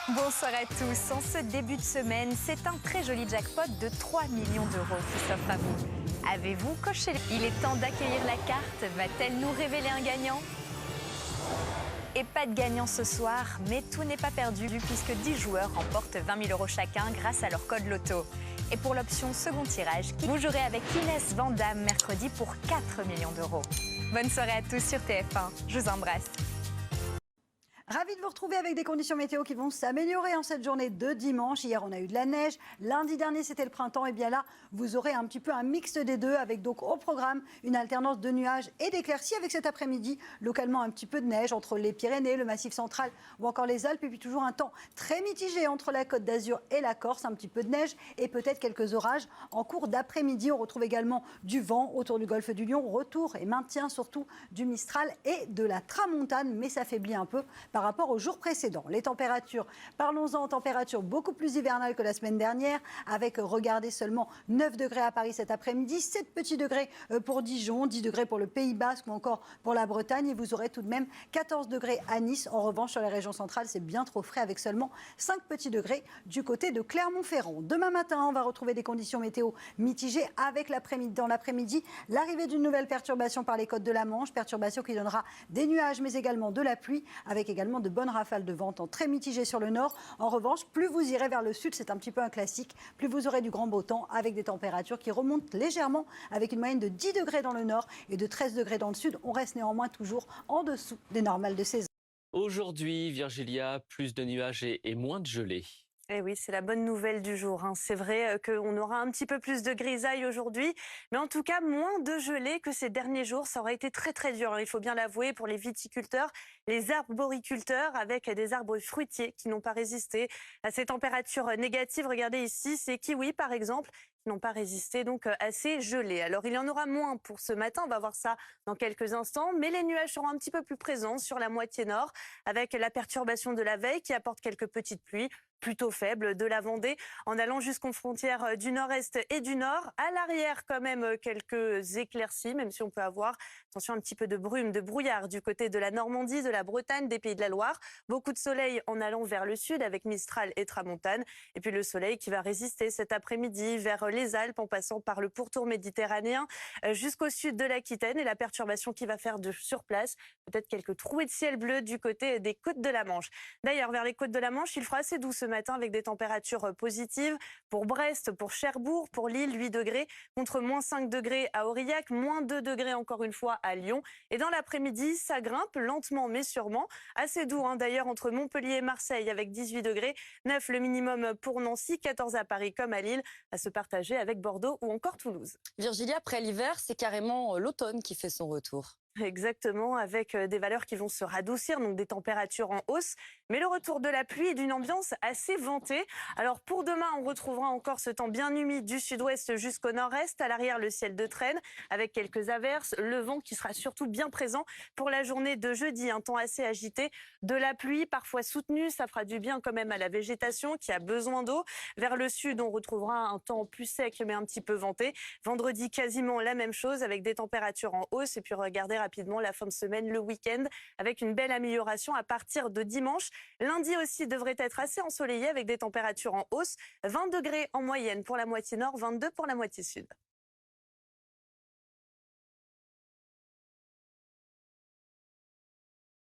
Bonsoir à tous. En ce début de semaine, c'est un très joli jackpot de 3 millions d'euros qui s'offre à vous. Avez-vous coché? Il est temps d'accueillir la carte. Va-t-elle nous révéler un gagnant? Et pas de gagnant ce soir, mais tout n'est pas perdu puisque 10 joueurs remportent 20 000 euros chacun grâce à leur code loto. Et pour l'option second tirage, vous jouerez avec Inès Vandamme mercredi pour 4 millions d'euros. Bonne soirée à tous sur TF1. Je vous embrasse. Ravi de vous retrouver avec des conditions météo qui vont s'améliorer en cette journée de dimanche. Hier, on a eu de la neige. Lundi dernier, c'était le printemps. Et bien là, vous aurez un petit peu un mix des deux avec donc au programme une alternance de nuages et d'éclaircies avec cet après-midi, localement un petit peu de neige entre les Pyrénées, le Massif central ou encore les Alpes. Et puis toujours un temps très mitigé entre la Côte d'Azur et la Corse. Un petit peu de neige et peut-être quelques orages en cours d'après-midi. On retrouve également du vent autour du golfe du Lion. Retour et maintien surtout du Mistral et de la Tramontane. Mais ça faiblit un peu par rapport aux jours précédents. Les températures, parlons-en, températures beaucoup plus hivernales que la semaine dernière, avec, regardez, seulement 9 degrés à Paris cet après-midi, 7 petits degrés pour Dijon, 10 degrés pour le Pays Basque ou encore pour la Bretagne, et vous aurez tout de même 14 degrés à Nice. En revanche, sur les régions centrales, c'est bien trop frais avec seulement 5 petits degrés du côté de Clermont-Ferrand. Demain matin, on va retrouver des conditions météo mitigées avec dans l'après-midi, l'arrivée d'une nouvelle perturbation par les côtes de la Manche, perturbation qui donnera des nuages mais également de la pluie, avec également de bonnes rafales de vent en très mitigé sur le nord. En revanche, plus vous irez vers le sud, c'est un petit peu un classique, plus vous aurez du grand beau temps avec des températures qui remontent légèrement avec une moyenne de 10 degrés dans le nord et de 13 degrés dans le sud. On reste néanmoins toujours en dessous des normales de saison. Aujourd'hui, Virgilia, plus de nuages et moins de gelée. Eh oui, c'est la bonne nouvelle du jour. C'est vrai qu'on aura un petit peu plus de grisaille aujourd'hui, mais en tout cas moins de gelée que ces derniers jours. Ça aurait été très très dur, il faut bien l'avouer, pour les viticulteurs, les arboriculteurs avec des arbres fruitiers qui n'ont pas résisté à ces températures négatives. Regardez ici, ces kiwis par exemple, qui n'ont pas résisté, donc assez gelés. Alors il y en aura moins pour ce matin, on va voir ça dans quelques instants, mais les nuages seront un petit peu plus présents sur la moitié nord, avec la perturbation de la veille qui apporte quelques petites pluies plutôt faibles de la Vendée, en allant jusqu'aux frontières du nord-est et du nord. À l'arrière, quand même, quelques éclaircies, même si on peut avoir, attention, un petit peu de brume, de brouillard du côté de la Normandie, de la Bretagne, des Pays de la Loire. Beaucoup de soleil en allant vers le sud avec Mistral et Tramontane. Et puis le soleil qui va résister cet après-midi vers les Alpes, en passant par le pourtour méditerranéen jusqu'au sud de l'Aquitaine. Et la perturbation qui va faire de sur place, peut-être quelques trouées de ciel bleu du côté des côtes de la Manche. D'ailleurs, vers les côtes de la Manche, il fera assez doux ce matin avec des températures positives pour Brest, pour Cherbourg, pour Lille, 8 degrés, contre moins 5 degrés à Aurillac, moins 2 degrés encore une fois à Lyon. Et dans l'après-midi, ça grimpe lentement mais sûrement. Assez doux d'ailleurs entre Montpellier et Marseille avec 18 degrés, 9 le minimum pour Nancy, 14 à Paris comme à Lille, à se partager avec Bordeaux ou encore Toulouse. Virgilia, après l'hiver, c'est carrément l'automne qui fait son retour. Exactement, avec des valeurs qui vont se radoucir, donc des températures en hausse, mais le retour de la pluie et d'une ambiance assez ventée. Alors pour demain, on retrouvera encore ce temps bien humide du sud-ouest jusqu'au nord-est. À l'arrière, le ciel de traîne avec quelques averses, le vent qui sera surtout bien présent pour la journée de jeudi. Un temps assez agité, de la pluie parfois soutenue, ça fera du bien quand même à la végétation qui a besoin d'eau. Vers le sud, on retrouvera un temps plus sec mais un petit peu venté. Vendredi, quasiment la même chose avec des températures en hausse. Et puis regardez rapidement la fin de semaine, le week-end, avec une belle amélioration à partir de dimanche. Lundi aussi devrait être assez ensoleillé avec des températures en hausse. 20 degrés en moyenne pour la moitié nord, 22 pour la moitié sud.